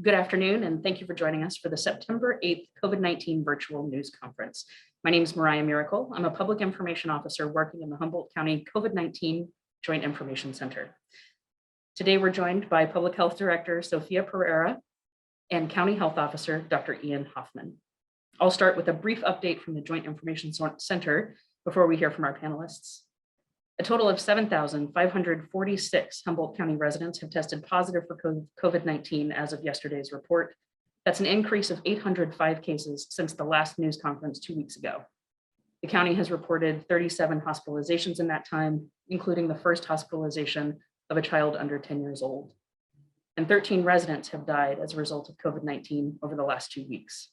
Good afternoon, and thank you for joining us for the September 8th COVID-19 virtual news conference. My name is Mariah Miracle. I'm a public information officer working in the Humboldt County COVID-19 Joint Information Center. Today, we're joined by Public Health Director Sofia Pereira and County Health Officer Dr. Ian Hoffman. I'll start with a brief update from the Joint Information Center before we hear from our panelists. A total of 7,546 Humboldt County residents have tested positive for COVID-19 as of yesterday's report. That's an increase of 805 cases since the last news conference 2 weeks ago. The county has reported 37 hospitalizations in that time, including the first hospitalization of a child under 10 years old. And 13 residents have died as a result of COVID-19 over the last 2 weeks.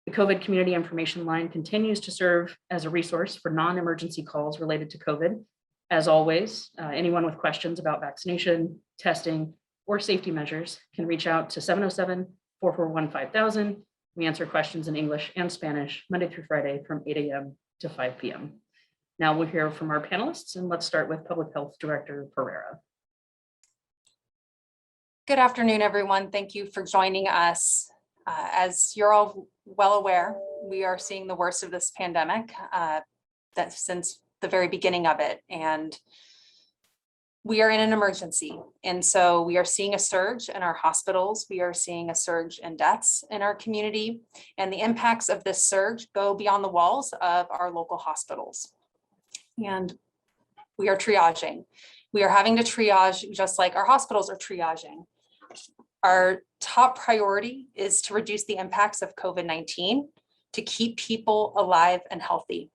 The COVID Community Information Line continues to serve as a resource for non-emergency calls related to COVID. As always, anyone with questions about vaccination, testing, or safety measures can reach out to 707-441-5000. We answer questions in English and Spanish Monday through Friday from 8 a.m. to 5 p.m. Now we'll hear from our panelists, and let's start with Public Health Director Pereira. Good afternoon, everyone. Thank you for joining us. As you're all well aware, we are seeing the worst of this pandemic since the very beginning of it, and we are in an emergency. And so we are seeing a surge in our hospitals. We are seeing a surge in deaths in our community, and the impacts of this surge go beyond the walls of our local hospitals. And we are triaging. We are having to triage just like our hospitals are triaging. Our top priority is to reduce the impacts of COVID-19, to keep people alive and healthy.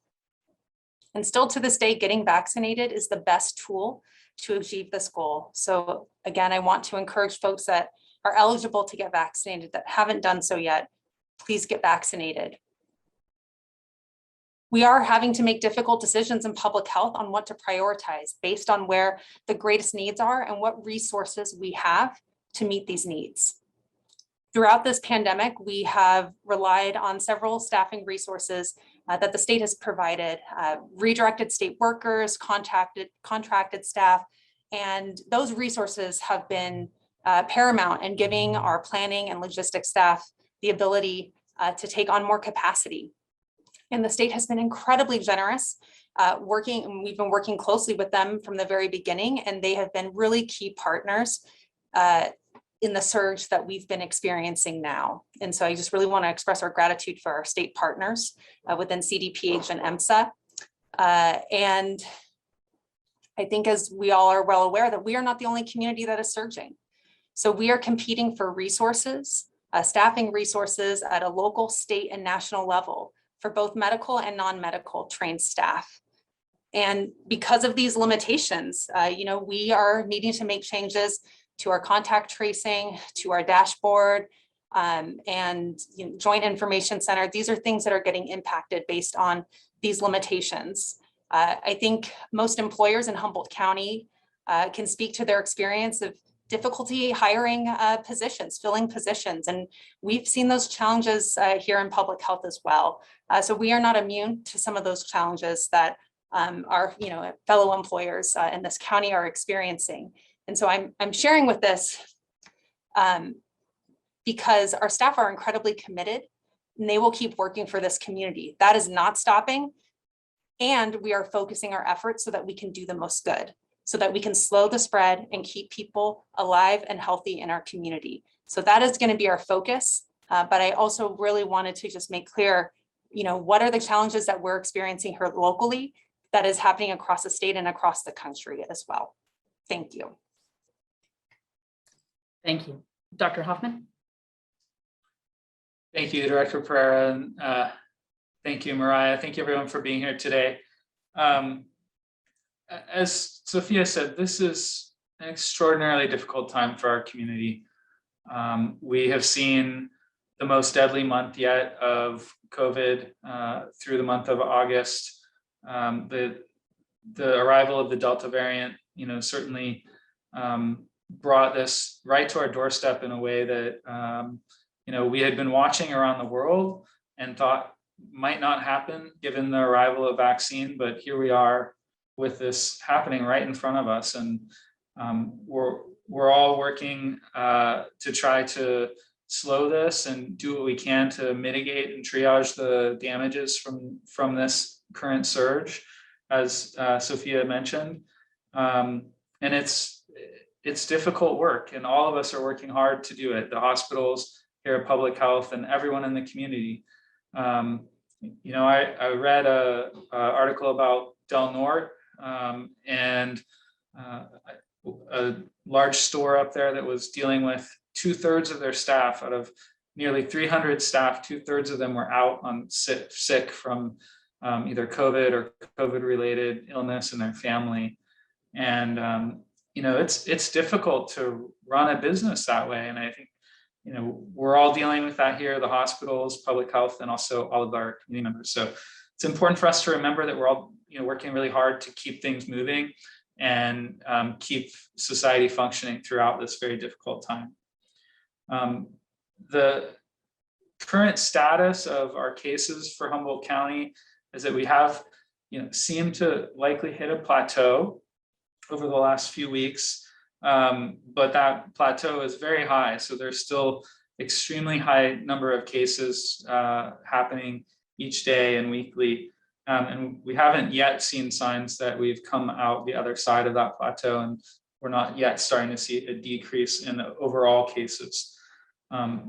And still to this day, getting vaccinated is the best tool to achieve this goal. So again, I want to encourage folks that are eligible to get vaccinated that haven't done so yet, please get vaccinated. We are having to make difficult decisions in public health on what to prioritize based on where the greatest needs are and what resources we have to meet these needs. Throughout this pandemic, we have relied on several staffing resources that the state has provided, redirected state workers, contracted staff, and those resources have been paramount in giving our planning and logistics staff the ability to take on more capacity. And the state has been incredibly generous we've been working closely with them from the very beginning, and they have been really key partners in the surge that we've been experiencing now. And so I just really want to express our gratitude for our state partners within CDPH and EMSA. And I think, as we all are well aware, that we are not the only community that is surging. So we are competing for resources, staffing resources at a local, state, and national level for both medical and non-medical trained staff. And because of these limitations, we are needing to make changes to our contact tracing, to our dashboard, and Joint Information Center. These are things that are getting impacted based on these limitations. I think most employers in Humboldt County can speak to their experience of difficulty hiring positions, filling positions, and we've seen those challenges here in public health as well. So we are not immune to some of those challenges that our fellow employers in this county are experiencing. And so I'm sharing with this because our staff are incredibly committed and they will keep working for this community. That is not stopping. And we are focusing our efforts so that we can do the most good, so that we can slow the spread and keep people alive and healthy in our community. So that is going to be our focus. But I also really wanted to just make clear, what are the challenges that we're experiencing here locally that is happening across the state and across the country as well. Thank you. Thank you. Dr. Hoffman? Thank you, Director Pereira, and thank you, Mariah. Thank you, everyone, for being here today. As Sofia said, this is an extraordinarily difficult time for our community. We have seen the most deadly month yet of COVID through the month of August. The arrival of the Delta variant, certainly brought this right to our doorstep in a way that we had been watching around the world and thought might not happen given the arrival of vaccine, but here we are with this happening right in front of us. And we're all working to try to slow this and do what we can to mitigate and triage the damages from this current surge, as Sofia mentioned. And it's difficult work, and all of us are working hard to do it. The hospitals here at Public Health and everyone in the community. I read a article about Del Norte and a large store up there that was dealing with 2/3 of their staff out of nearly 300 staff. 2/3 of them were out on sick from either COVID or COVID-related illness in their family. And it's difficult to run a business that way. And I think we're all dealing with that here, the hospitals, public health, and also all of our community members. So it's important for us to remember that we're all working really hard to keep things moving and keep society functioning throughout this very difficult time. The current status of our cases for Humboldt County is that we have seemed to likely hit a plateau over the last few weeks. But that plateau is very high. So there's still extremely high number of cases happening each day and weekly. And we haven't yet seen signs that we've come out the other side of that plateau, and we're not yet starting to see a decrease in overall cases.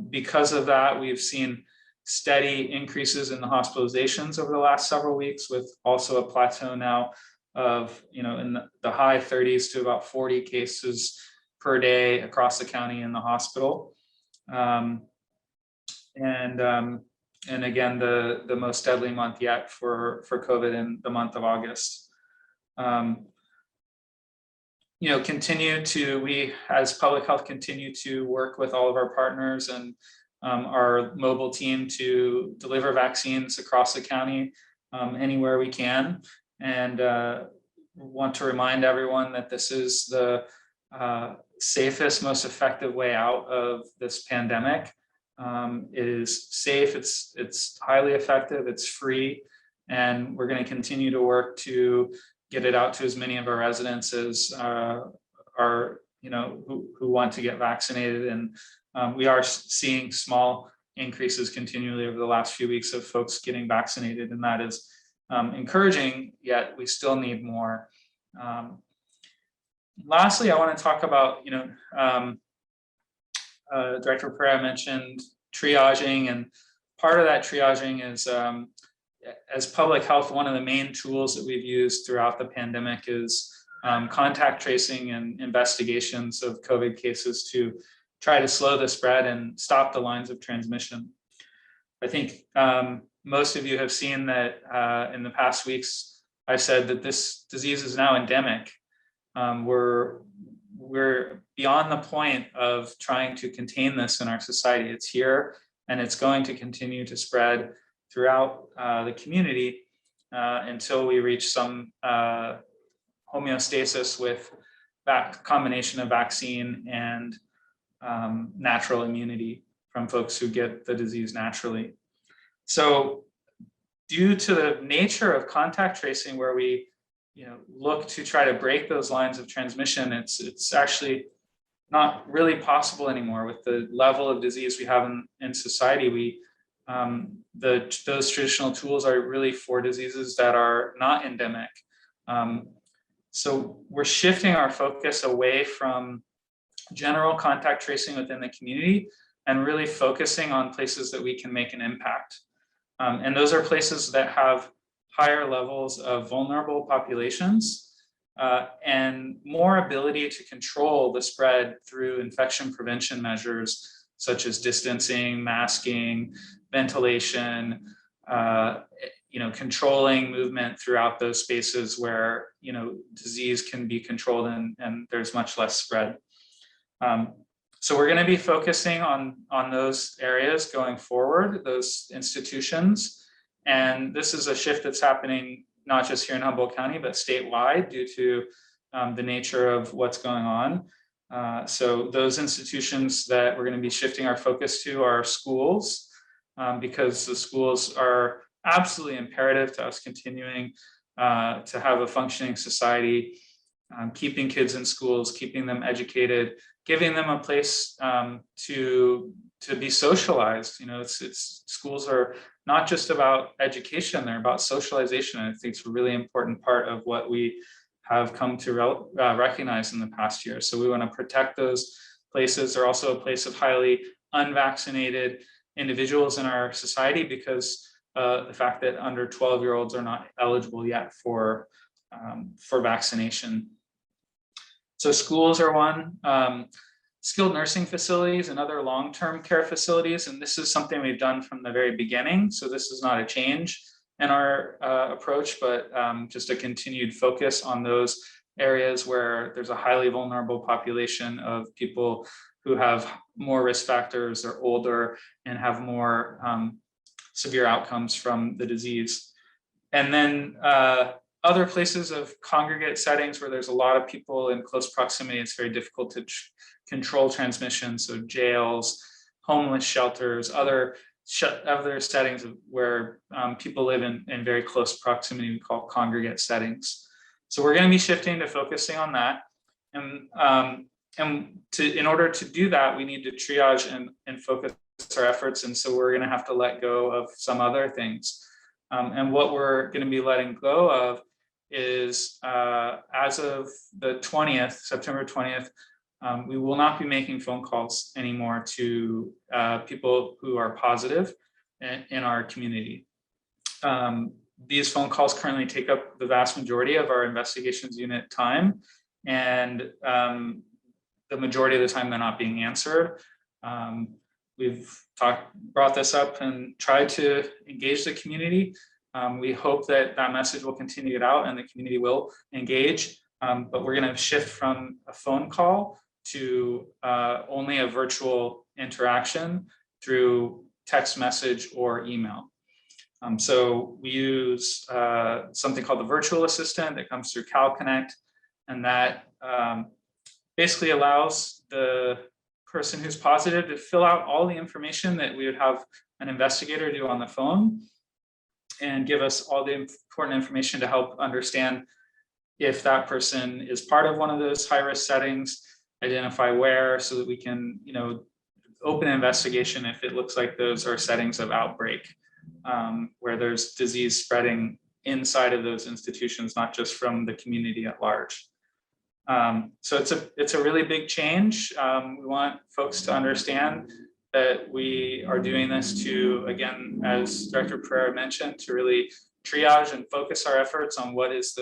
Because of that, we've seen steady increases in the hospitalizations over the last several weeks, with also a plateau now of in the high 30s to about 40 cases per day across the county in the hospital. And again, the most deadly month yet for COVID in the month of August. We as public health continue to work with all of our partners and our mobile team to deliver vaccines across the county anywhere we can. And want to remind everyone that this is the safest, most effective way out of this pandemic. It is safe, it's highly effective, it's free, and we're going to continue to work to get it out to as many of our residents as who want to get vaccinated. And we are seeing small increases continually over the last few weeks of folks getting vaccinated, and that is encouraging, yet we still need more. Lastly, I want to talk about, Director Pereira mentioned triaging, and part of that triaging is, as public health, one of the main tools that we've used throughout the pandemic is contact tracing and investigations of COVID cases to try to slow the spread and stop the lines of transmission. I think most of you have seen that in the past weeks, I've said that this disease is now endemic. We're beyond the point of trying to contain this in our society. It's here, and it's going to continue to spread throughout the community until we reach some homeostasis with that combination of vaccine and natural immunity from folks who get the disease naturally. So due to the nature of contact tracing, where we look to try to break those lines of transmission, it's actually not really possible anymore with the level of disease we have in society. Those traditional tools are really for diseases that are not endemic. So we're shifting our focus away from general contact tracing within the community and really focusing on places that we can make an impact. And those are places that have higher levels of vulnerable populations and more ability to control the spread through infection prevention measures such as distancing, masking, ventilation, controlling movement throughout those spaces where disease can be controlled and there's much less spread. So we're going to be focusing on those areas going forward, those institutions. And this is a shift that's happening not just here in Humboldt County, but statewide due to the nature of what's going on. So those institutions that we're going to be shifting our focus to are schools, because the schools are absolutely imperative to us continuing to have a functioning society keeping kids in schools, keeping them educated, giving them a place to be socialized. You know, it's schools are not just about education, they're about socialization. And I think it's a really important part of what we have come to recognize in the past year. So we want to protect those places. They're also a place of highly unvaccinated individuals in our society, because the fact that under 12-year-olds are not eligible yet for vaccination. So schools are one, skilled nursing facilities and other long-term care facilities. And this is something we've done from the very beginning. So this is not a change in our approach, but just a continued focus on those areas where there's a highly vulnerable population of people who have more risk factors, are older, and have more severe outcomes from the disease. And then other places of congregate settings where there's a lot of people in close proximity, it's very difficult to control transmission. So jails, homeless shelters, other settings where people live in very close proximity, we call congregate settings. So we're going to be shifting to focusing on that. And in order to do that, we need to triage and focus our efforts. And so we're going to have to let go of some other things. And what we're going to be letting go of is as of the 20th, September 20th, we will not be making phone calls anymore to people who are positive in our community. These phone calls currently take up the vast majority of our investigations unit time, and the majority of the time they're not being answered. We've brought this up and tried to engage the community. We hope that that message will continue to get out and the community will engage, but we're going to shift from a phone call to only a virtual interaction through text message or email. So we use something called the virtual assistant that comes through CalConnect, and that basically allows the person who's positive to fill out all the information that we would have an investigator do on the phone, and give us all the important information to help understand if that person is part of one of those high-risk settings, identify where, so that we can, open an investigation if it looks like those are settings of outbreak, where there's disease spreading inside of those institutions, not just from the community at large. So it's a really big change. We want folks to understand that we are doing this to, again, as Director Pereira mentioned, to really triage and focus our efforts on what is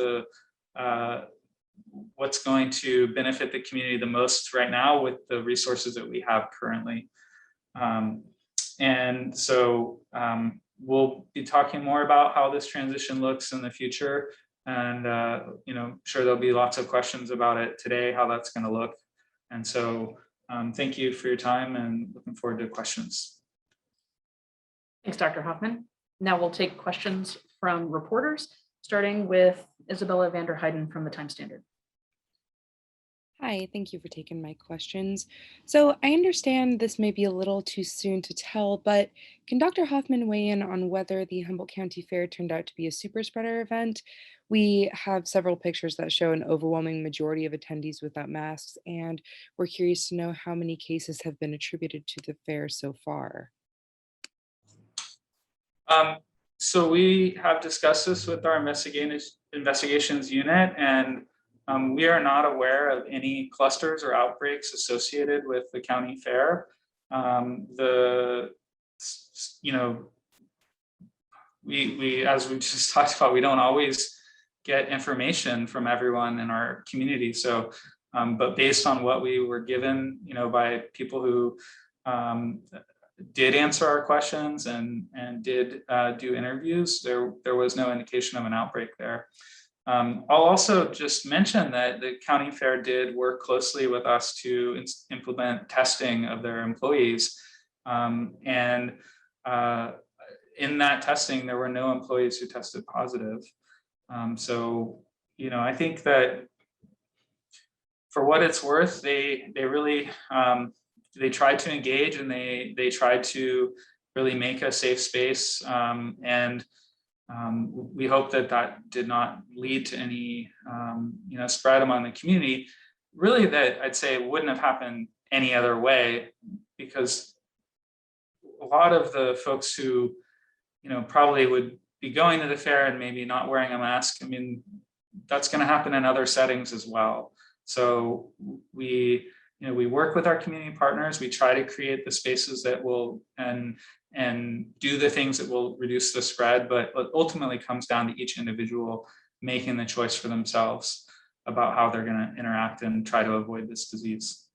what's going to benefit the community the most right now with the resources that we have currently. And so we'll be talking more about how this transition looks in the future. And, sure, there'll be lots of questions about it today, how that's going to look. And so thank you for your time, and looking forward to questions. Thanks, Dr. Hoffman. Now we'll take questions from reporters, starting with Isabella Vanderheiden from the Times Standard. Hi, thank you for taking my questions. So I understand this may be a little too soon to tell, but can Dr. Hoffman weigh in on whether the Humboldt County Fair turned out to be a super spreader event? We have several pictures that show an overwhelming majority of attendees without masks, and we're curious to know how many cases have been attributed to the fair so far. So we have discussed this with our investigations unit, and we are not aware of any clusters or outbreaks associated with the county fair. We as we just talked about, we don't always get information from everyone in our community. So, but based on what we were given, by people who did answer our questions and did do interviews, there was no indication of an outbreak there. I'll also just mention that the county fair did work closely with us to implement testing of their employees. And in that testing, there were no employees who tested positive. So, I think that for what it's worth, they really, they tried to engage, and they tried to really make a safe space. And We hope that that did not lead to any spread among the community. Really, that I'd say wouldn't have happened any other way, because a lot of the folks who probably would be going to the fair and maybe not wearing a mask, I mean, that's going to happen in other settings as well. So we work with our community partners. We try to create the spaces that will and do the things that will reduce the spread, but it ultimately comes down to each individual making the choice for themselves about how they're going to interact and try to avoid this disease.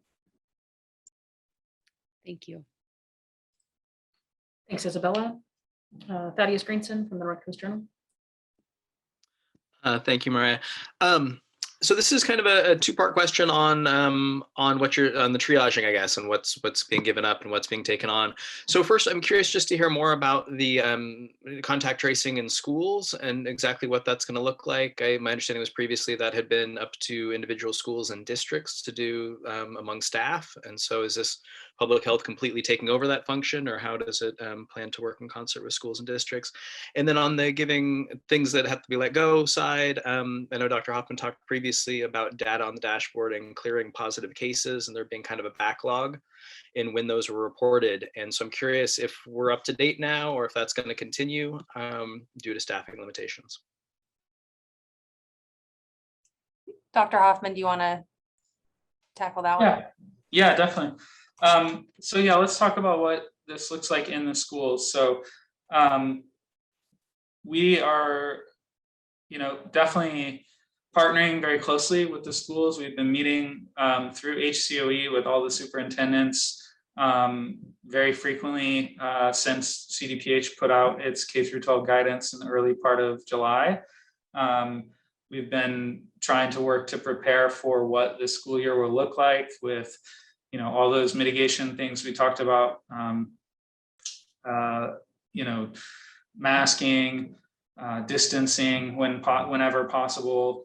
Thank you. Thanks, Isabella. Thaddeus Greenson from the North Coast Journal. Thank you, Mariah. So this is kind of a two-part question on what you're on the triaging, I guess, and what's being given up and what's being taken on. So first, I'm curious just to hear more about the contact tracing in schools and exactly what that's going to look like. My understanding was previously that had been up to individual schools and districts to do among staff. And so is this public health completely taking over that function, or how does it plan to work in concert with schools and districts? And then on the giving things that have to be let go side, I know Dr. Hoffman talked previously about data on the dashboard and clearing positive cases, and there being kind of a backlog in when those were reported. And so I'm curious if we're up to date now, or if that's going to continue due to staffing limitations. Dr. Hoffman, do you want to tackle that one? Yeah, definitely. So yeah, let's talk about what this looks like in the schools. So we are, definitely partnering very closely with the schools. We've been meeting through HCOE with all the superintendents very frequently since CDPH put out its K-12 guidance in the early part of July. We've been trying to work to prepare for what the school year will look like with all those mitigation things we talked about, masking, distancing whenever possible,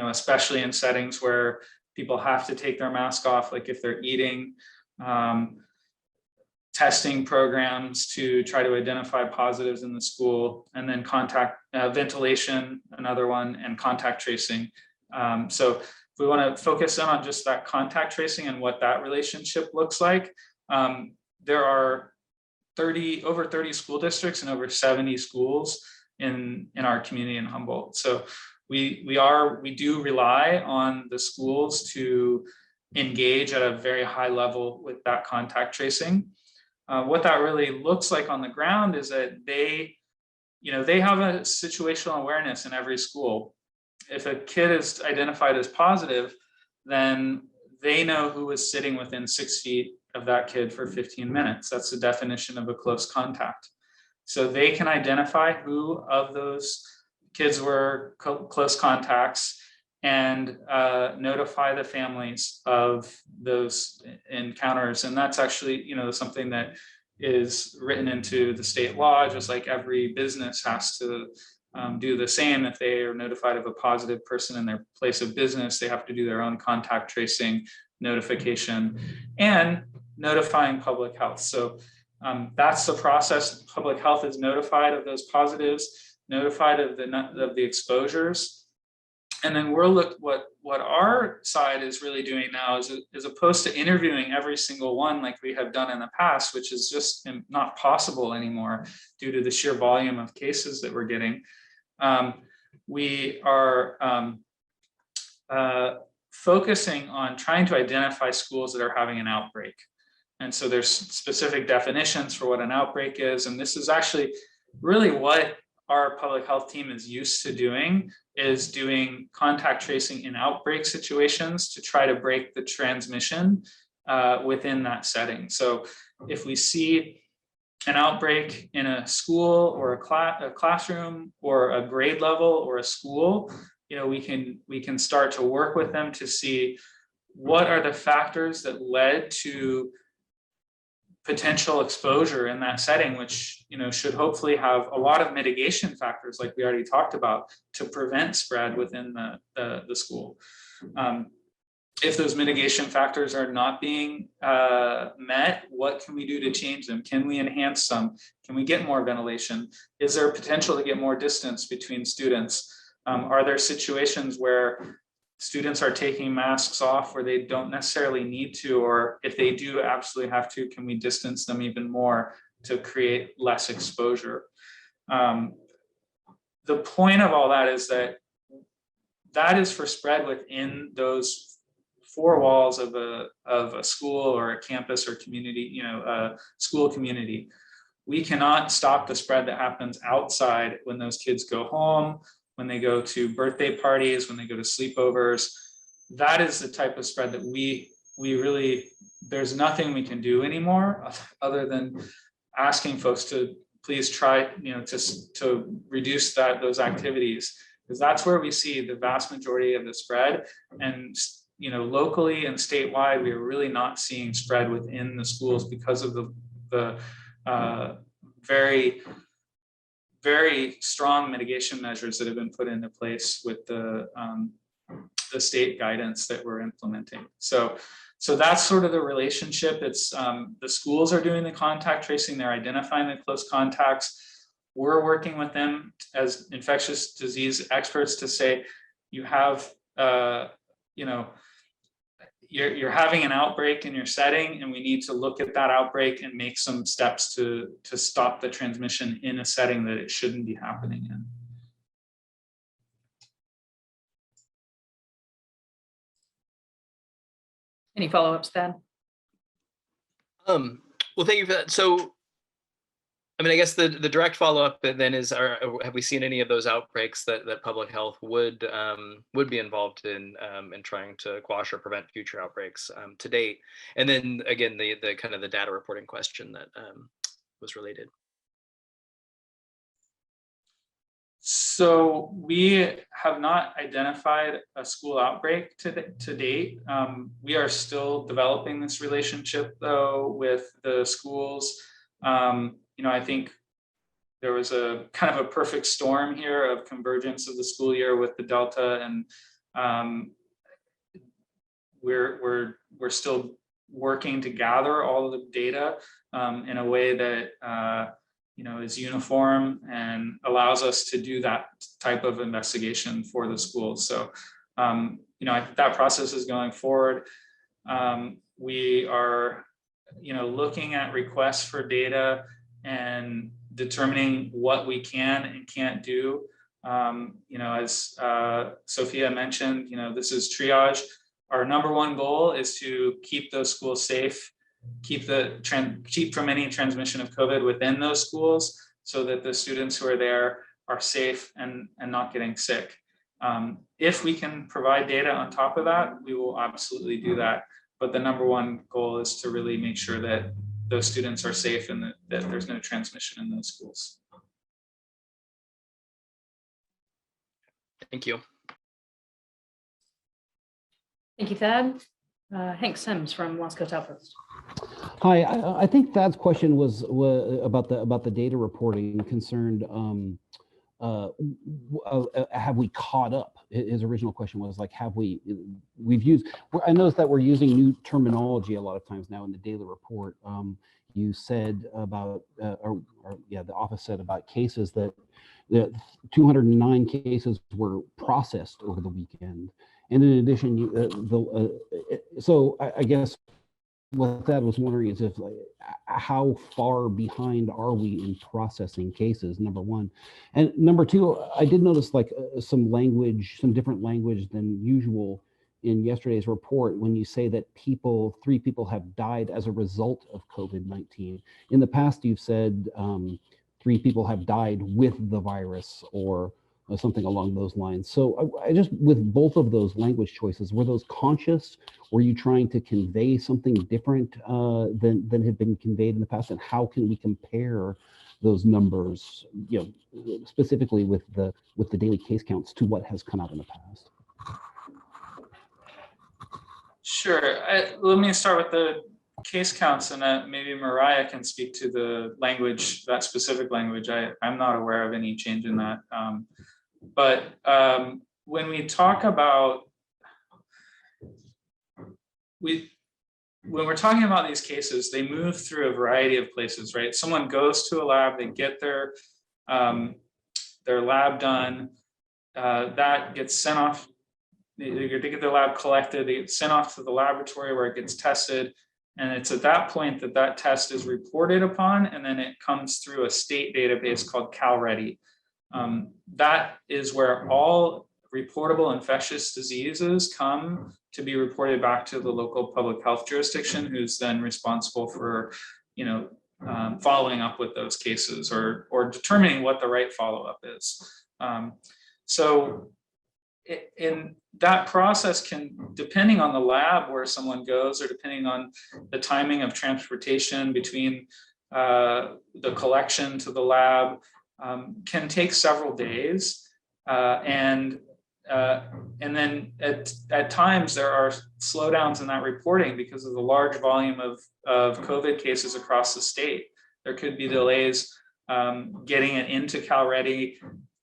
especially in settings where people have to take their mask off, like if they're eating, testing programs to try to identify positives in the school, and then ventilation, another one, and contact tracing. So if we want to focus in on just that contact tracing and what that relationship looks like, there are over 30 school districts and over 70 schools in our community in Humboldt. So we do rely on the schools to engage at a very high level with that contact tracing. What that really looks like on the ground is that they have a situational awareness in every school. If a kid is identified as positive, then they know who is sitting within 6 feet of that kid for 15 minutes. That's the definition of a close contact. So they can identify who of those kids were close contacts and notify the families of those encounters. And that's actually, something that is written into the state law, just like every business has to do the same. If they are notified of a positive person in their place of business, they have to do their own contact tracing notification and notifying public health. So that's the process. Public health is notified of those positives, notified of the exposures. And then what our side is really doing now is, as opposed to interviewing every single one like we have done in the past, which is just not possible anymore due to the sheer volume of cases that we're getting. We are focusing on trying to identify schools that are having an outbreak. And so there's specific definitions for what an outbreak is. And this is actually really what our public health team is used to doing, is doing contact tracing in outbreak situations to try to break the transmission within that setting. So if we see an outbreak in a school or a classroom or a grade level or a school, we can start to work with them to see what are the factors that led to potential exposure in that setting, which should hopefully have a lot of mitigation factors, like we already talked about, to prevent spread within the school. if those mitigation factors are not being met, what can we do to change them? Can we enhance them? Can we get more ventilation? Is there potential to get more distance between students? Are there situations where students are taking masks off where they don't necessarily need to, or if they do absolutely have to, can we distance them even more to create less exposure? The point of all that is that is for spread within those four walls of a school or a campus or community, a school community. We cannot stop the spread that happens outside when those kids go home, when they go to birthday parties, when they go to sleepovers. That is the type of spread that we really, there's nothing we can do anymore other than asking folks to please try, to reduce those activities, because that's where we see the vast majority of the spread. And locally and statewide, we are really not seeing spread within the schools because of the very, very strong mitigation measures that have been put into place with the state guidance that we're implementing. So that's sort of the relationship. It's the schools are doing the contact tracing, they're identifying the close contacts. We're working with them as infectious disease experts to say, you have, you're having an outbreak in your setting, and we need to look at that outbreak and make some steps to stop the transmission in a setting that it shouldn't be happening in. Any follow-ups, Thad? Well, thank you for that. So, I mean, I guess the direct follow-up then is, have we seen any of those outbreaks that public health would be involved in trying to quash or prevent future outbreaks to date? And then again, the kind of the data reporting question that was related. So we have not identified a school outbreak to date. We are still developing this relationship though with the schools. I think there was a kind of a perfect storm here of convergence of the school year with the Delta, and we're still working to gather all of the data in a way that is uniform and allows us to do that type of investigation for the schools. So that process is going forward. We are looking at requests for data and determining what we can and can't do. As Sofia mentioned, this is triage. Our number one goal is to keep those schools safe, keep from any transmission of COVID within those schools, so that the students who are there are safe and not getting sick. If we can provide data on top of that, we will absolutely do that. But the number one goal is to really make sure that those students are safe and that there's no transmission in those schools. Thank you. Thank you, Thad. Hank Sims from Las Coast Outpost. Hi, I think Thad's question was about the data reporting concerned. Have we caught up? His original question was like, we've used, I noticed that we're using new terminology a lot of times now in the daily report. You said about, the office said about cases that 209 cases were processed over the weekend. And in addition, so I guess what Thad was wondering is how far behind are we in processing cases, number one. And number two, I did notice some different language than usual in yesterday's report when you say that 3 people have died as a result of COVID-19. In the past, you've said 3 people have died with the virus or something along those lines. So I just, with both of those language choices, were those conscious? Were you trying to convey something different than had been conveyed in the past? And how can we compare those numbers, specifically with the daily case counts to what has come out in the past? Sure. Let me start with the case counts, and maybe Mariah can speak to the language, that specific language. I'm not aware of any change in that. But when we talk about when we're talking about these cases, they move through a variety of places, right? Someone goes to a lab, they get their lab done, that gets sent off. They get their lab collected, they get sent off to the laboratory where it gets tested. And it's at that point that that test is reported upon, and then it comes through a state database called CalReady. That is where all reportable infectious diseases come to be reported back to the local public health jurisdiction, who's then responsible for, following up with those cases or determining what the right follow-up is. So in that process can, depending on the lab where someone goes, or depending on the timing of transportation between the collection to the lab, can take several days. And then at times there are slowdowns in that reporting because of the large volume of COVID cases across the state. There could be delays getting it into CalReady,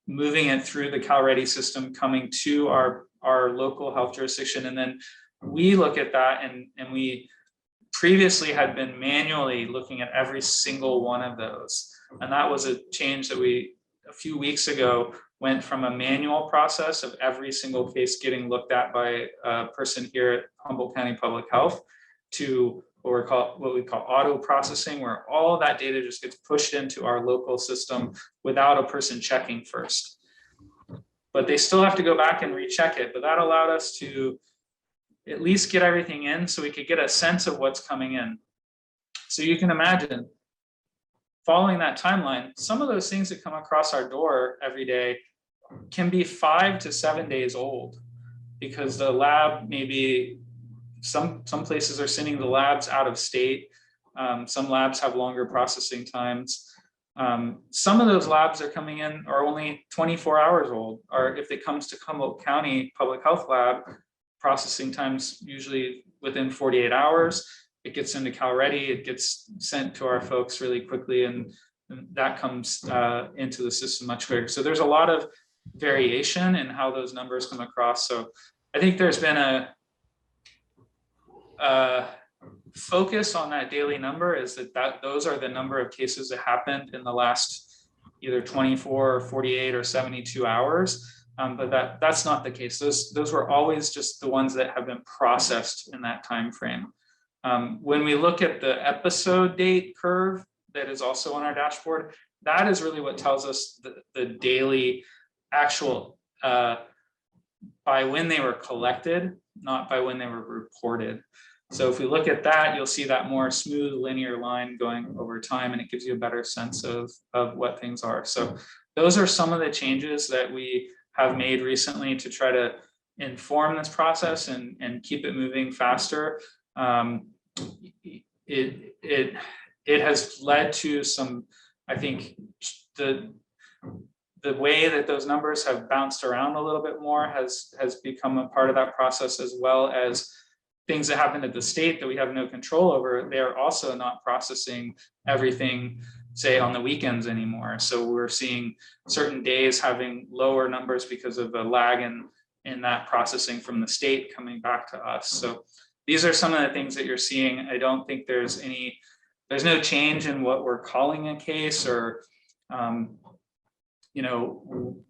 moving it through the CalReady system, coming to our local health jurisdiction. And then we look at that, and we previously had been manually looking at every single one of those. And that was a change that we, a few weeks ago, went from a manual process of every single case getting looked at by a person here at Humboldt County Public Health to what we call auto processing, where all of that data just gets pushed into our local system without a person checking first. But they still have to go back and recheck it. But that allowed us to at least get everything in so we could get a sense of what's coming in. So you can imagine, following that timeline, some of those things that come across our door every day can be 5 to 7 days old, because the lab maybe, some places are sending the labs out of state. Some labs have longer processing times. Some of those labs are coming in are only 24 hours old, or if it comes to Humboldt County Public Health Lab, processing times usually within 48 hours. It gets into CalReady, it gets sent to our folks really quickly, and that comes into the system much quicker. So there's a lot of variation in how those numbers come across. So I think there's been a focus on that daily number, is that those are the number of cases that happened in the last either 24 or 48 or 72 hours. But that's not the case. Those were always just the ones that have been processed in that time frame. When we look at the episode date curve that is also on our dashboard, that is really what tells us the daily actual by when they were collected, not by when they were reported. So if we look at that, you'll see that more smooth linear line going over time, and it gives you a better sense of what things are. So those are some of the changes that we have made recently to try to inform this process and keep it moving faster. It has led to some, I think, the way that those numbers have bounced around a little bit more has become a part of that process, as well as things that happen at the state that we have no control over. They're also not processing everything, say, on the weekends anymore. So we're seeing certain days having lower numbers because of a lag in that processing from the state coming back to us. So these are some of the things that you're seeing. I don't think there's no change in what we're calling a case, or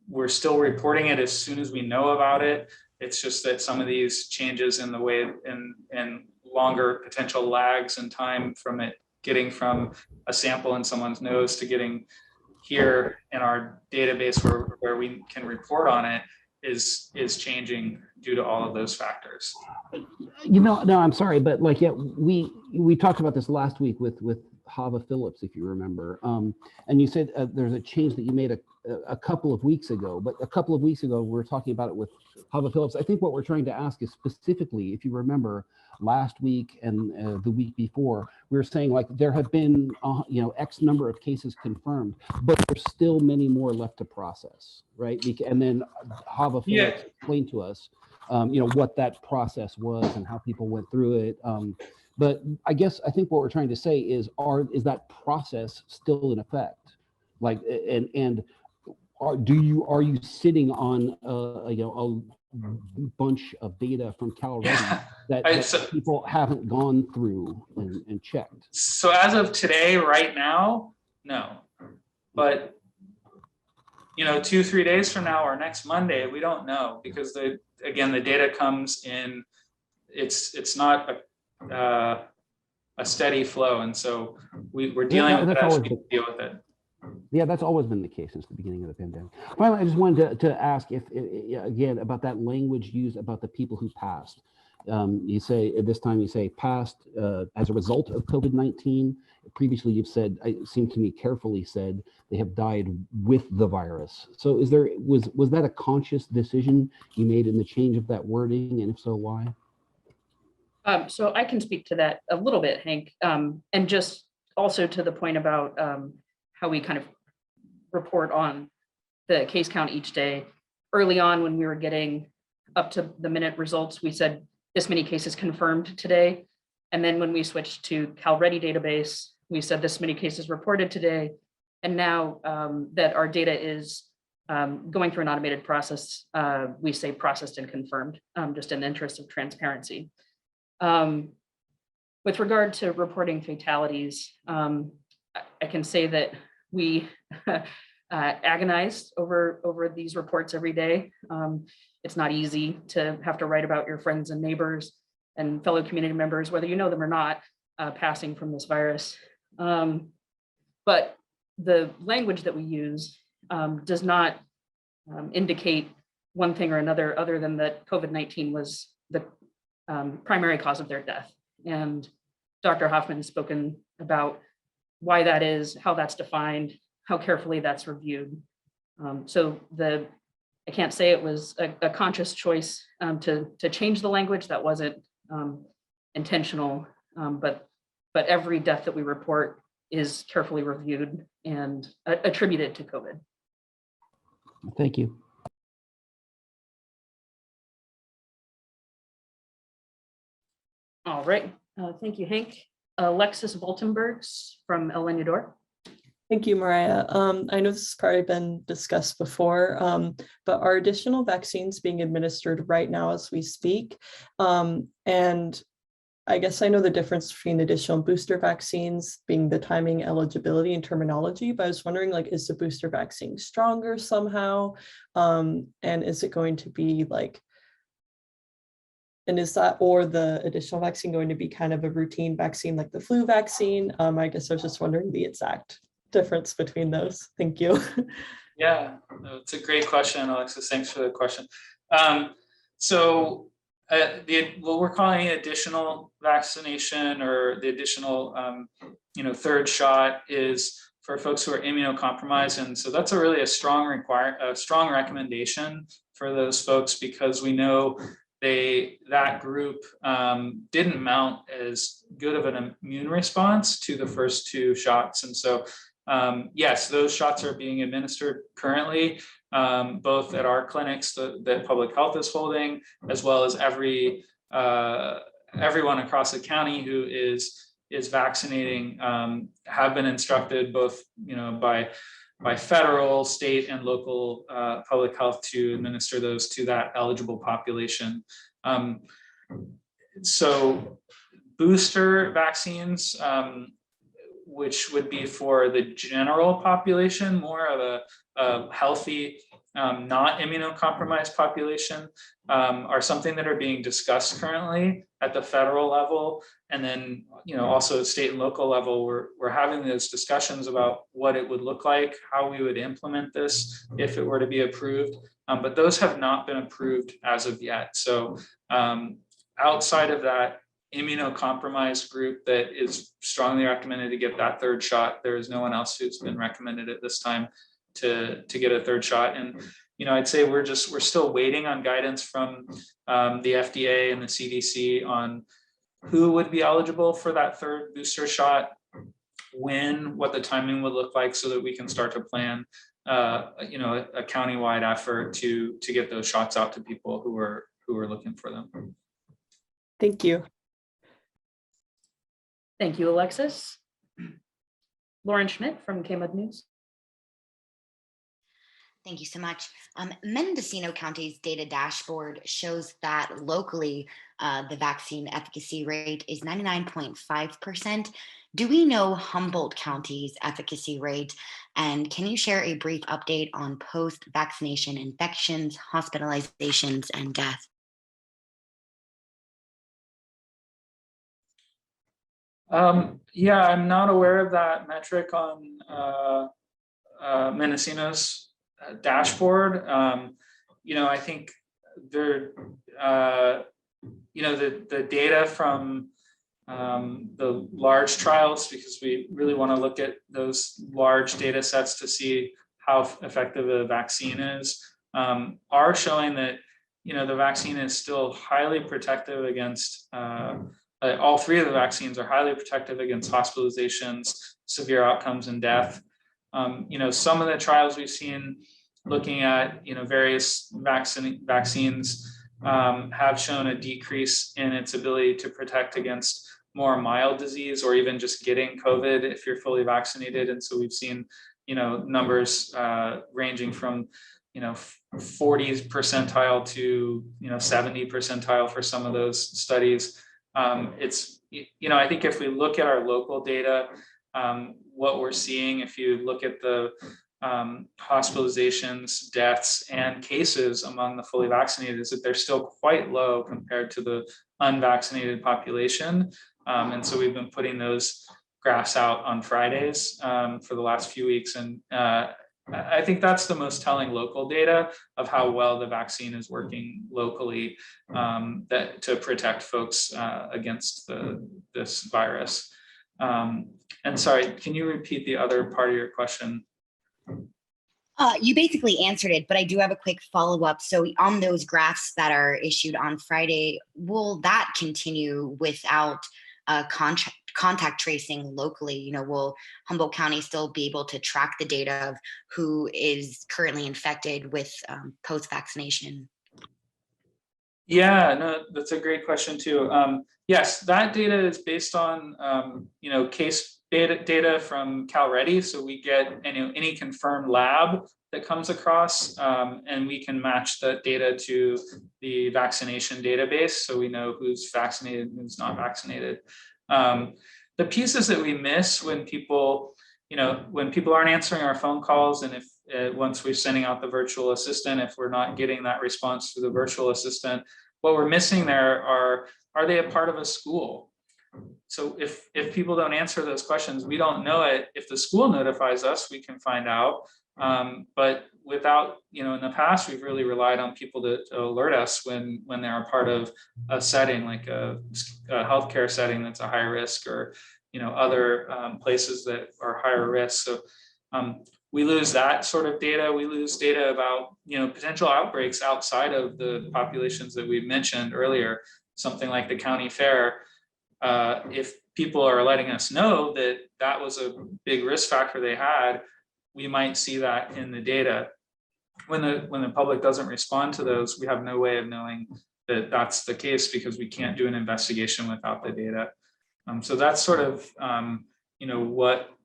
we're still reporting it as soon as we know about it. It's just that some of these changes in the way and longer potential lags in time from it getting from a sample in someone's nose to getting here in our database where we can report on it is changing due to all of those factors. No, I'm sorry, but we talked about this last week with Hava Phillips, if you remember, and you said there's a change that you made a couple of weeks ago, but a couple of weeks ago we were talking about it with Hava Phillips. I think what we're trying to ask is specifically, if you remember last week and the week before, we were saying there have been X number of cases confirmed, but there's still many more left to process, right? And then Hava Phillips explained to us what that process was and how people went through it. But I think what we're trying to say is that process still in effect? Are you sitting on bunch of data from Cal Ready that, So people haven't gone through and checked? So as of today, right now, no. But 2-3 days from now or next Monday, we don't know, because the data comes in. It's not a steady flow, and so we're dealing with it as we deal with it. Yeah, that's always been the case since the beginning of the pandemic. Finally, I just wanted to ask if again about that language used about the people who passed. You say this time you say passed as a result of COVID-19. Previously, you've said, it seemed to me carefully said, they have died with the virus. So was that a conscious decision you made in the change of that wording, and if so, why? So I can speak to that a little bit, Hank, and just also to the point about how we kind of report on the case count each day. Early on, when we were getting up to the minute results, we said this many cases confirmed today. And then when we switched to Cal Ready database, we said this many cases reported today. And now that our data is going through an automated process, we say processed and confirmed, just in the interest of transparency. With regard to reporting fatalities, I can say that we agonized over these reports every day. It's not easy to have to write about your friends and neighbors and fellow community members, whether you know them or not, passing from this virus. But the language that we use does not indicate one thing or another, other than that COVID-19 was the primary cause of their death. And Dr. Hoffman has spoken about why that is, how that's defined, how carefully that's reviewed. So I can't say it was a conscious choice to change the language. That wasn't intentional, but every death that we report is carefully reviewed and attributed to COVID. Thank you. All right, thank you, Hank. Alexis Voltenbergs from El Leñador. Thank you, Mariah. I know this has probably been discussed before, but are additional vaccines being administered right now as we speak? And I guess I know the difference between additional booster vaccines being the timing, eligibility, and terminology, but I was wondering, like, is the booster vaccine stronger somehow? And is it going to be and is that, or the additional vaccine, going to be kind of a routine vaccine like the flu vaccine? I guess I was just wondering the exact difference between those. Thank you. Yeah, it's a great question, Alexis. Thanks for the question. So what we're calling additional vaccination, or the additional third shot, is for folks who are immunocompromised, and so that's a strong recommendation for those folks, because we know that group didn't mount as good of an immune response to the first two shots. And so yes, those shots are being administered currently, both at our clinics that public health is holding, as well as everyone across the county who is vaccinating have been instructed, both by federal, state, and local public health, to administer those to that eligible population. So booster vaccines, which would be for the general population, more of a healthy, not immunocompromised population, are something that are being discussed currently at the federal level. And then, also state and local level, we're having those discussions about what it would look like, how we would implement this if it were to be approved. But those have not been approved as of yet. So outside of that immunocompromised group that is strongly recommended to get that third shot, there is no one else who's been recommended at this time to get a third shot. And I'd say we're still waiting on guidance from the FDA and the CDC on who would be eligible for that third booster shot, what the timing would look like, so that we can start to plan a countywide effort to get those shots out to people who are looking for them. Thank you. Thank you, Alexis. Lauren Schmidt from KMUD News. Thank you so much. Mendocino County's data dashboard shows that locally, the vaccine efficacy rate is 99.5%. Do we know Humboldt County's efficacy rate? And can you share a brief update on post-vaccination infections, hospitalizations, and death? Yeah, I'm not aware of that metric on Mendocino's dashboard. I think there, the data from the large trials, because we really want to look at those large data sets to see how effective a vaccine is, are showing that, the vaccine is still highly protective against, all three of the vaccines are highly protective against hospitalizations, severe outcomes, and death. Some of the trials we've seen looking at, various vaccines have shown a decrease in its ability to protect against more mild disease or even just getting COVID if you're fully vaccinated. And so we've seen, numbers ranging from, 40s percentile to, 70 percentile for some of those studies. I think if we look at our local data, what we're seeing, if you look at the hospitalizations, deaths, and cases among the fully vaccinated, is that they're still quite low compared to the unvaccinated population. And so we've been putting those graphs out on Fridays for the last few weeks. And I think that's the most telling local data of how well the vaccine is working locally to protect folks against this virus. And sorry, can you repeat the other part of your question? You basically answered it, but I do have a quick follow-up. So on those graphs that are issued on Friday, will that continue without contact tracing locally? Will Humboldt County still be able to track the data of who is currently infected with post-vaccination? Yeah, no, that's a great question too. Yes, that data is based on case data from CalReady. So we get any confirmed lab that comes across, and we can match that data to the vaccination database, so we know who's vaccinated and who's not vaccinated. The pieces that we miss when people aren't answering our phone calls, and if once we're sending out the virtual assistant, if we're not getting that response to the virtual assistant, what we're missing there are they a part of a school? So if people don't answer those questions, we don't know it. If the school notifies us, we can find out. But without, in the past, we've really relied on people to alert us when they're a part of a setting, like a healthcare setting that's a high risk, or other places that are higher risk. So we lose that sort of data. We lose data about potential outbreaks outside of the populations that we mentioned earlier, something like the county fair. If people are letting us know that that was a big risk factor they had, we might see that in the data. When the public doesn't respond to those, we have no way of knowing that that's the case, because we can't do an investigation without the data. So that's sort of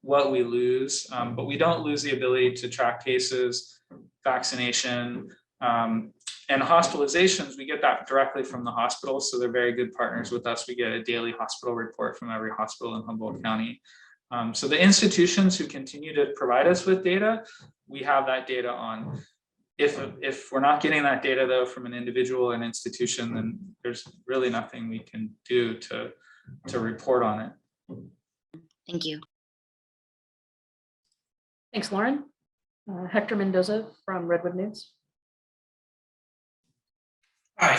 what we lose, but we don't lose the ability to track cases, vaccination, and hospitalizations. We get that directly from the hospital, so they're very good partners with us. We get a daily hospital report from every hospital in Humboldt County. So the institutions who continue to provide us with data, we have that data on. If we're not getting that data though from an individual and institution, then there's really nothing we can do to report on it. Thank you. Thanks, Lauren. Hector Mendoza from Redwood News. Hi,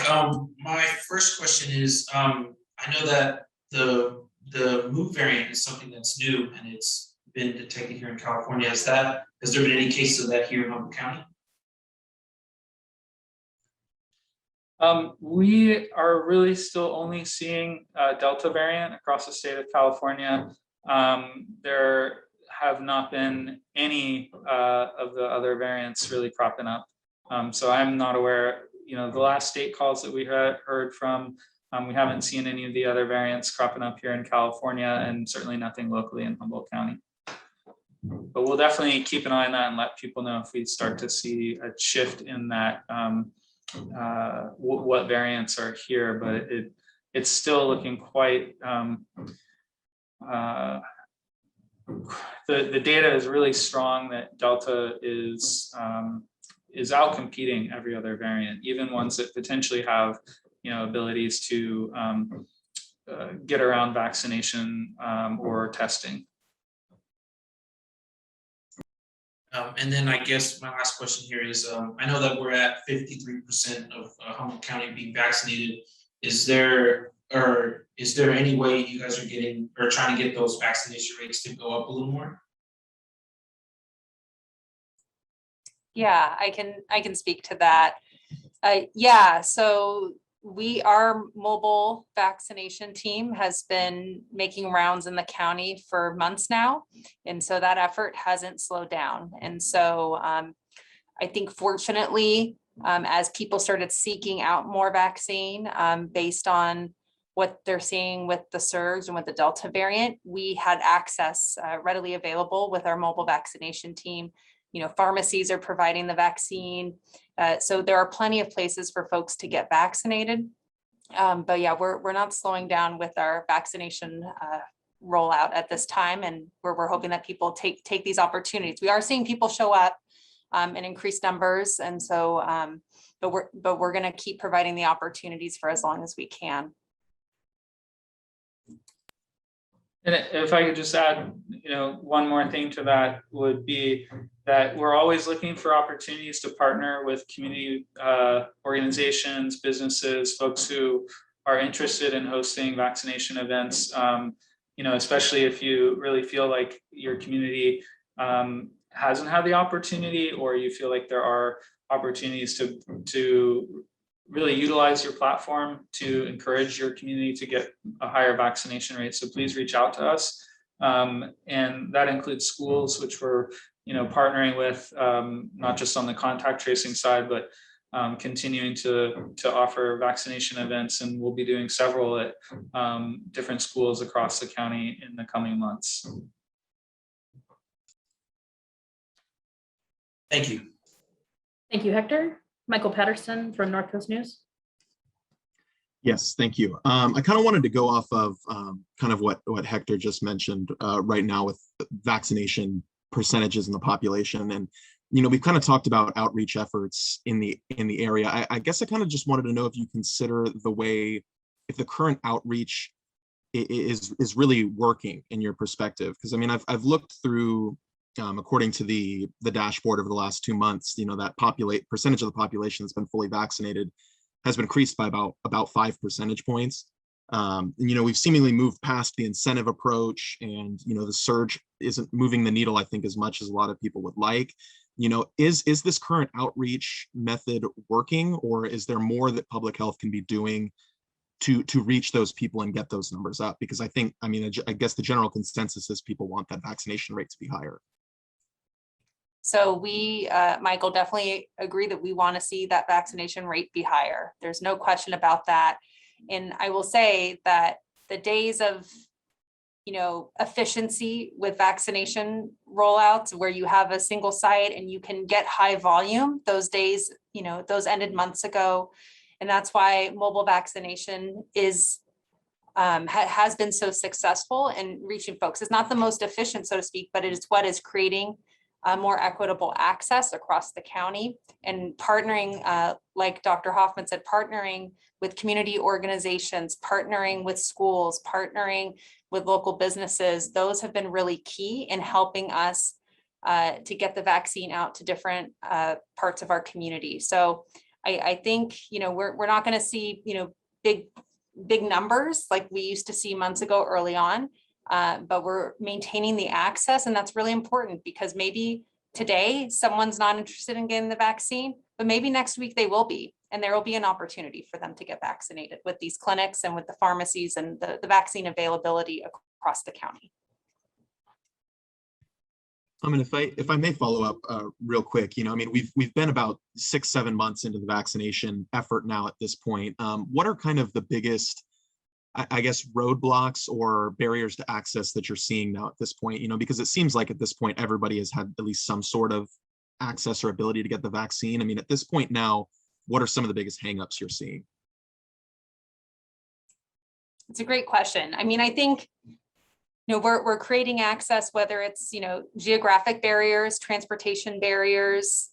my first question is, I know that the Mu variant is something that's new and it's been detected here in California. Has there been any cases of that here in Humboldt County? We are really still only seeing Delta variant across the state of California. There have not been any of the other variants really cropping up. So I'm not aware, the last state calls that we heard from, we haven't seen any of the other variants cropping up here in California, and certainly nothing locally in Humboldt County. but we'll definitely keep an eye on that and let people know if we start to see a shift in that, what variants are here, but it's still looking quite, the data is really strong that Delta is outcompeting every other variant, even ones that potentially have, abilities to get around vaccination or testing. And then I guess my last question here is, I know that we're at 53% of Humboldt County being vaccinated. Is there any way you guys are getting or trying to get those vaccination rates to go up a little more? Yeah, I can speak to that. Yeah, so our mobile vaccination team has been making rounds in the county for months now. And so that effort hasn't slowed down. And so I think fortunately, as people started seeking out more vaccine based on what they're seeing with the surge and with the Delta variant, we had access readily available with our mobile vaccination team. Pharmacies are providing the vaccine. So there are plenty of places for folks to get vaccinated. But yeah, we're not slowing down with our vaccination rollout at this time. And we're hoping that people take these opportunities. We are seeing people show up in increased numbers. And so, but we're going to keep providing the opportunities for as long as we can. And if I could just add, one more thing to that would be that we're always looking for opportunities to partner with community organizations, businesses, folks who are interested in hosting vaccination events. Especially if you really feel like your community hasn't had the opportunity, or you feel like there are opportunities to really utilize your platform to encourage your community to get a higher vaccination rate. So please reach out to us. And that includes schools, which we're partnering with, not just on the contact tracing side, but continuing to offer vaccination events. And we'll be doing several at different schools across the county in the coming months. Thank you. Thank you, Hector. Michael Patterson from North Coast News. Yes, thank you. I kind of wanted to go off of kind of what Hector just mentioned right now with vaccination percentages in the population. And, we've kind of talked about outreach efforts in the area. I guess I kind of just wanted to know if you consider if the current outreach is really working in your perspective. Because I mean, I've looked through, according to the dashboard over the last 2 months, that percentage of the population that's been fully vaccinated has been increased by about 5 percentage points. We've seemingly moved past the incentive approach, and the surge isn't moving the needle, I think, as much as a lot of people would like. Is this current outreach method working, or is there more that public health can be doing to reach those people and get those numbers up? Because I guess the general consensus is people want that vaccination rate to be higher. So we, Michael, definitely agree that we want to see that vaccination rate be higher. There's no question about that. And I will say that the days of, efficiency with vaccination rollouts where you have a single site and you can get high volume, those days, those ended months ago. And that's why mobile vaccination has been so successful in reaching folks. It's not the most efficient, so to speak, but it is what is creating more equitable access across the county, and partnering, like Dr. Hoffman said, partnering with community organizations, partnering with schools, partnering with local businesses. Those have been really key in helping us to get the vaccine out to different parts of our community. So I think, we're not going to see, big numbers like we used to see months ago early on. But we're maintaining the access, and that's really important, because maybe today someone's not interested in getting the vaccine, but maybe next week they will be, and there will be an opportunity for them to get vaccinated with these clinics and with the pharmacies and the vaccine availability across the county. If I may follow up real quick, we've been about 6-7 months into the vaccination effort now at this point. What are kind of the biggest I guess, roadblocks or barriers to access that you're seeing now at this point? Because it seems like at this point, everybody has had at least some sort of access or ability to get the vaccine. I mean, at this point now, what are some of the biggest hangups you're seeing? It's a great question. I mean, I think, we're creating access, whether it's, geographic barriers, transportation barriers.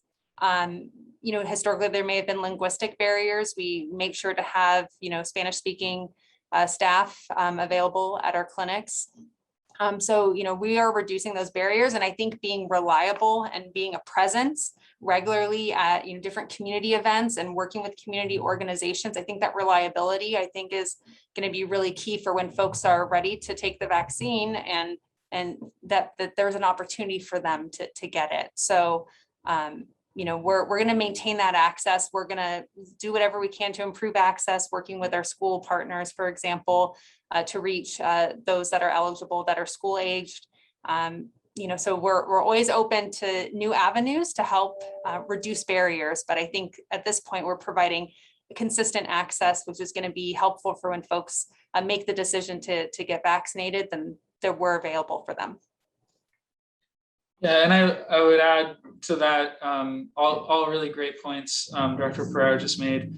Historically, there may have been linguistic barriers. We make sure to have, Spanish speaking staff available at our clinics. So, we are reducing those barriers, and I think being reliable and being a presence regularly at, different community events and working with community organizations, I think that reliability, I think, is going to be really key for when folks are ready to take the vaccine, and that there's an opportunity for them to get it. So, we're going to maintain that access. We're going to do whatever we can to improve access, working with our school partners, for example, to reach those that are eligible, that are school aged. So we're always open to new avenues to help reduce barriers. But I think at this point, we're providing consistent access, which is going to be helpful for when folks make the decision to get vaccinated, then that we're available for them. Yeah, and I would add to that, all really great points Director Pereira just made.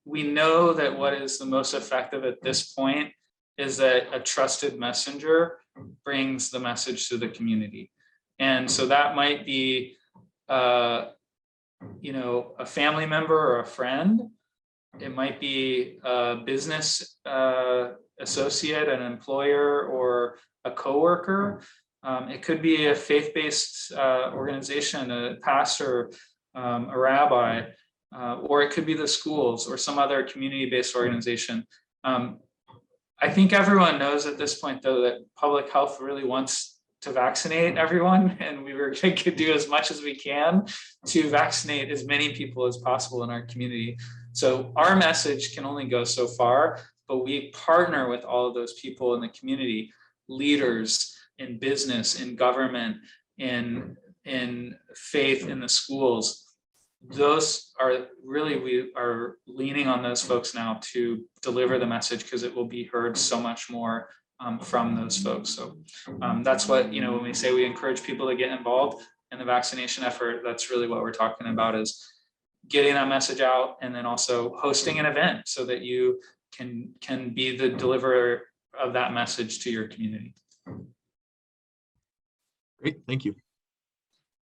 We know that what is the most effective at this point is that a trusted messenger brings the message to the community. And so that might be, a family member or a friend. It might be a business associate, an employer, or a coworker. It could be a faith-based organization, a pastor, a rabbi, or it could be the schools or some other community-based organization. I think everyone knows at this point, though, that public health really wants to vaccinate everyone, and we could do as much as we can to vaccinate as many people as possible in our community. So our message can only go so far, but we partner with all of those people in the community, leaders in business, in government, in faith, in the schools. Those are really, we are leaning on those folks now to deliver the message, because it will be heard so much more from those folks. So that's what, when we say we encourage people to get involved in the vaccination effort, that's really what we're talking about, is getting that message out, and then also hosting an event so that you can be the deliverer of that message to your community. Great, thank you.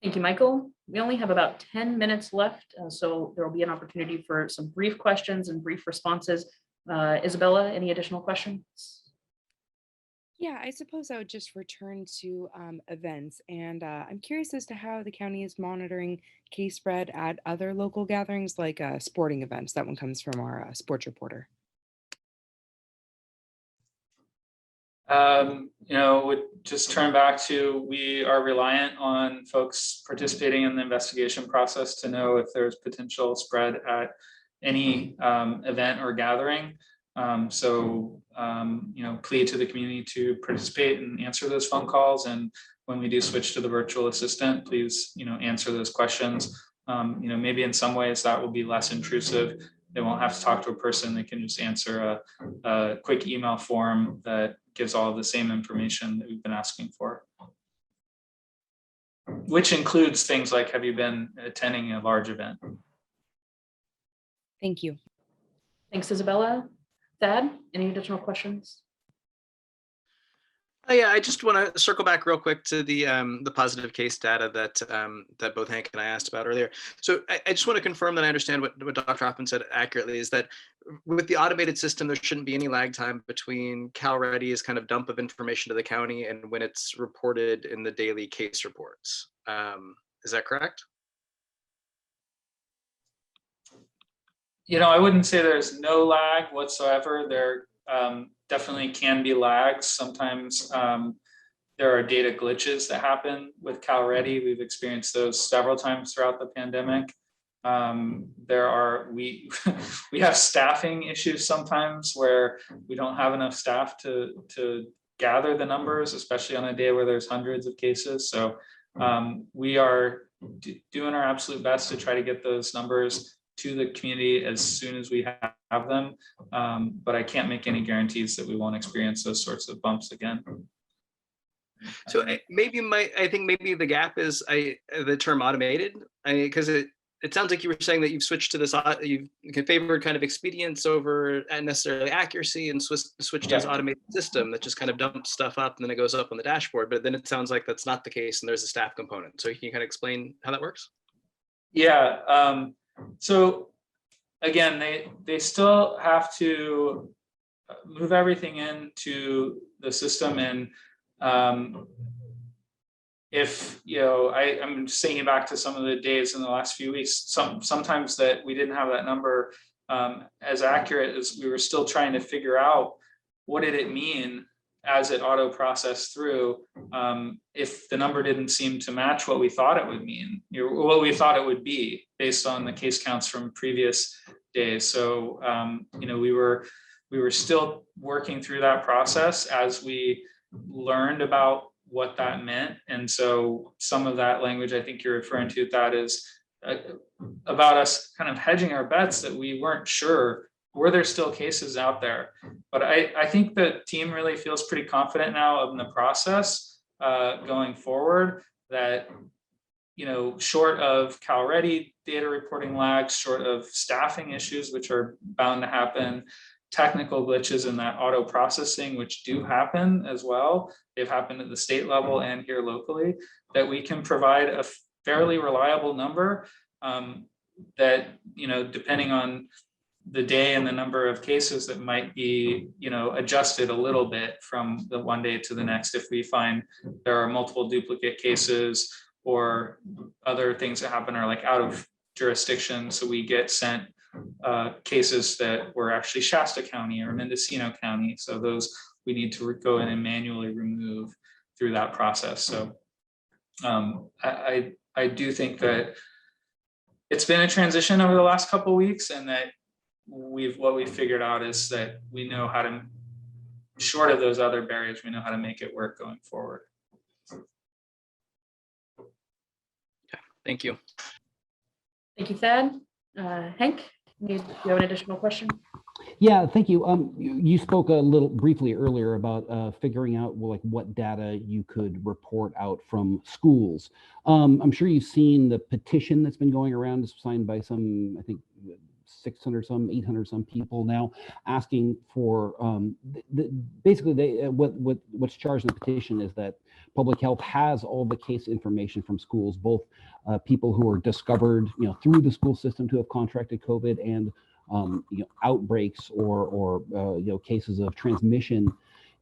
Thank you, Michael. We only have about 10 minutes left, so there will be an opportunity for some brief questions and brief responses. Isabella, any additional questions? Yeah, I suppose I would just return to events, and I'm curious as to how the county is monitoring case spread at other local gatherings, like sporting events. That one comes from our sports reporter. Would just turn back to, we are reliant on folks participating in the investigation process to know if there's potential spread at any event or gathering. Plead to the community to participate and answer those phone calls. And when we do switch to the virtual assistant, please, answer those questions. Maybe in some ways that will be less intrusive. They won't have to talk to a person. They can just answer a quick email form that gives all the same information that we've been asking for, which includes things like, have you been attending a large event? Thank you. Thanks, Isabella. Thad, any additional questions? Yeah, I just want to circle back real quick to the positive case data that that both Hank and I asked about earlier. So I just want to confirm that I understand what Dr. Hoffman said accurately, is that with the automated system, there shouldn't be any lag time between CalReady's kind of dump of information to the county and when it's reported in the daily case reports. Is that correct? I wouldn't say there's no lag whatsoever. There definitely can be lags. Sometimes there are data glitches that happen with CalReady. We've experienced those several times throughout the pandemic. We have staffing issues sometimes where we don't have enough staff to gather the numbers, especially on a day where there's hundreds of cases. So we are doing our absolute best to try to get those numbers to the community as soon as we have them. But I can't make any guarantees that we won't experience those sorts of bumps again. So I think maybe the gap is the term automated, because it sounds like you were saying that you've switched to this, you've favored kind of expedience over necessarily accuracy and switched to this automated system that just kind of dumps stuff up and then it goes up on the dashboard. But then it sounds like that's not the case and there's a staff component. So can you kind of explain how that works? Yeah. So again, they still have to move everything into the system, and if I'm just thinking back to some of the days in the last few weeks, sometimes that we didn't have that number as accurate, as we were still trying to figure out what did it mean as it auto processed through, if the number didn't seem to match what we thought it would mean, what we thought it would be based on the case counts from previous days. So we were still working through that process as we learned about what that meant. And so some of that language I think you're referring to, that is about us kind of hedging our bets, that we weren't sure, were there still cases out there? But I think the team really feels pretty confident now in the process going forward, that short of CalReady data reporting lags, short of staffing issues, which are bound to happen, technical glitches in that auto processing, which do happen as well. They've happened at the state level and here locally, that we can provide a fairly reliable number that, depending on the day and the number of cases, that might be, adjusted a little bit from the one day to the next if we find there are multiple duplicate cases or other things that happen are like out of jurisdiction. So we get sent cases that were actually Shasta County or Mendocino County. So those we need to go in and manually remove through that process. So I do think that it's been a transition over the last couple of weeks, and that what we've figured out is that we know how to, short of those other barriers, we know how to make it work going forward. Thank you. Thank you, Thad. Hank, do you have an additional question? Yeah, thank you. You spoke a little briefly earlier about figuring out what data you could report out from schools. I'm sure you've seen the petition that's been going around. It's signed by some, I think, 600 some, 800 some people now, asking for basically what's charged in the petition is that public health has all the case information from schools, both people who are discovered through the school system to have contracted COVID, and outbreaks or cases of transmission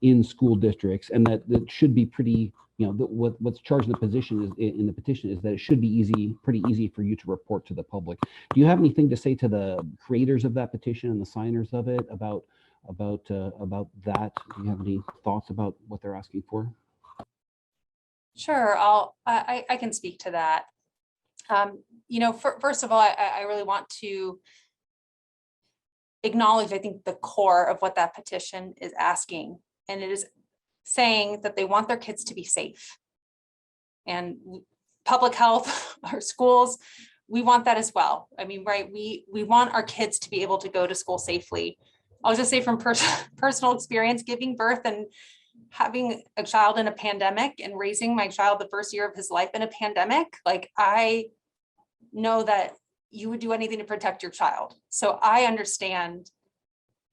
in school districts, and that should be pretty, what's charged in the petition is that it should be pretty easy for you to report to the public. Do you have anything to say to the creators of that petition and the signers of it about that? Do you have any thoughts about what they're asking for? Sure, I can speak to that. First of all, I really want to acknowledge, I think, the core of what that petition is asking, and it is saying that they want their kids to be safe. And public health, our schools, we want that as well. I mean, right, we want our kids to be able to go to school safely. I'll just say from personal experience, giving birth and having a child in a pandemic and raising my child the first year of his life in a pandemic, like, I know that you would do anything to protect your child. So I understand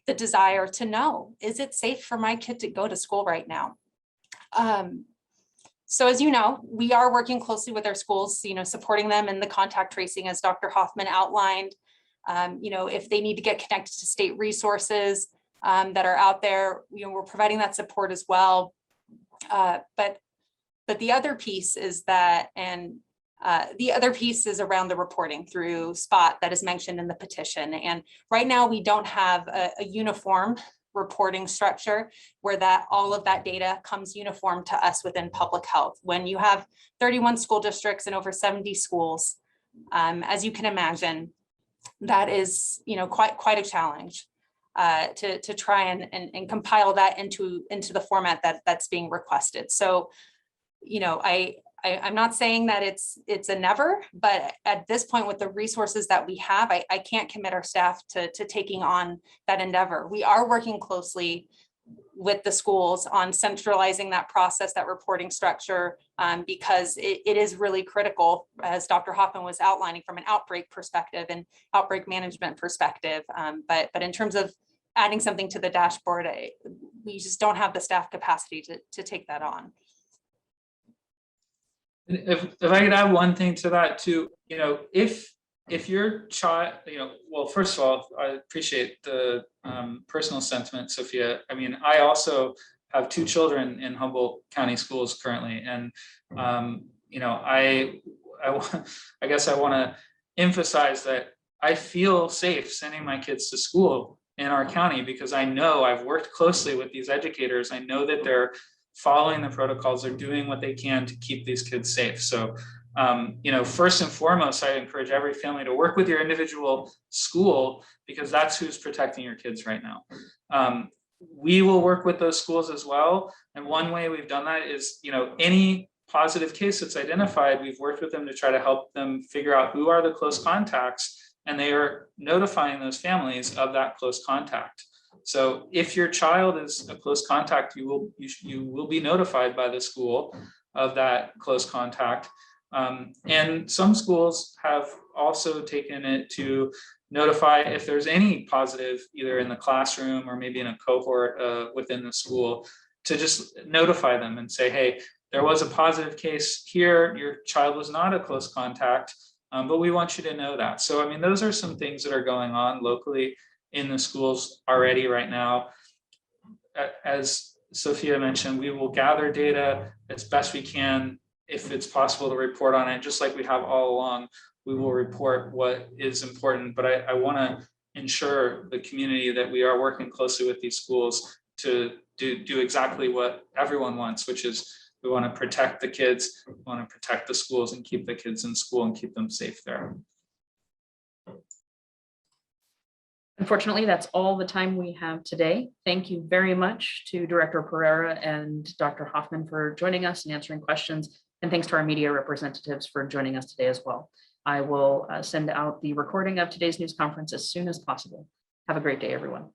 the desire to know, is it safe for my kid to go to school right now? So as you know, we are working closely with our schools, supporting them in the contact tracing, as Dr. Hoffman outlined. If they need to get connected to state resources that are out there, we're providing that support as well. But the other piece is that, the other piece is around the reporting through SPOT that is mentioned in the petition. And right now we don't have a uniform reporting structure where all of that data comes uniform to us within public health. When you have 31 school districts and over 70 schools, as you can imagine, that is quite a challenge to try and compile that into the format that's being requested. So I'm not saying that it's a never, but at this point with the resources that we have, I can't commit our staff to taking on that endeavor. We are working closely with the schools on centralizing that process, that reporting structure, because it is really critical, as Dr. Hoffman was outlining, from an outbreak perspective and outbreak management perspective. But in terms of adding something to the dashboard, we just don't have the staff capacity to take that on. If I could add one thing to that too, if your child, well, first of all, I appreciate the personal sentiment, Sophia. I mean, I also have 2 children in Humboldt County schools currently, and I guess I want to emphasize that I feel safe sending my kids to school in our county because I know I've worked closely with these educators. I know that they're following the protocols, they're doing what they can to keep these kids safe. So, first and foremost, I encourage every family to work with your individual school because that's who's protecting your kids right now. We will work with those schools as well. And one way we've done that is, any positive case that's identified, we've worked with them to try to help them figure out who are the close contacts, and they are notifying those families of that close contact. So if your child is a close contact, you will be notified by the school of that close contact. And some schools have also taken it to notify if there's any positive, either in the classroom or maybe in a cohort within the school, to just notify them and say, hey, there was a positive case here, your child was not a close contact, but we want you to know that. So, I mean, those are some things that are going on locally in the schools already right now. As Sofia mentioned, we will gather data as best we can. If it's possible to report on it, just like we have all along, we will report what is important. But I want to ensure the community that we are working closely with these schools to do exactly what everyone wants, which is we want to protect the kids, we want to protect the schools and keep the kids in school and keep them safe there. Unfortunately, that's all the time we have today. Thank you very much to Director Pereira and Dr. Hoffman for joining us and answering questions. And thanks to our media representatives for joining us today as well. I will send out the recording of today's news conference as soon as possible. Have a great day, everyone.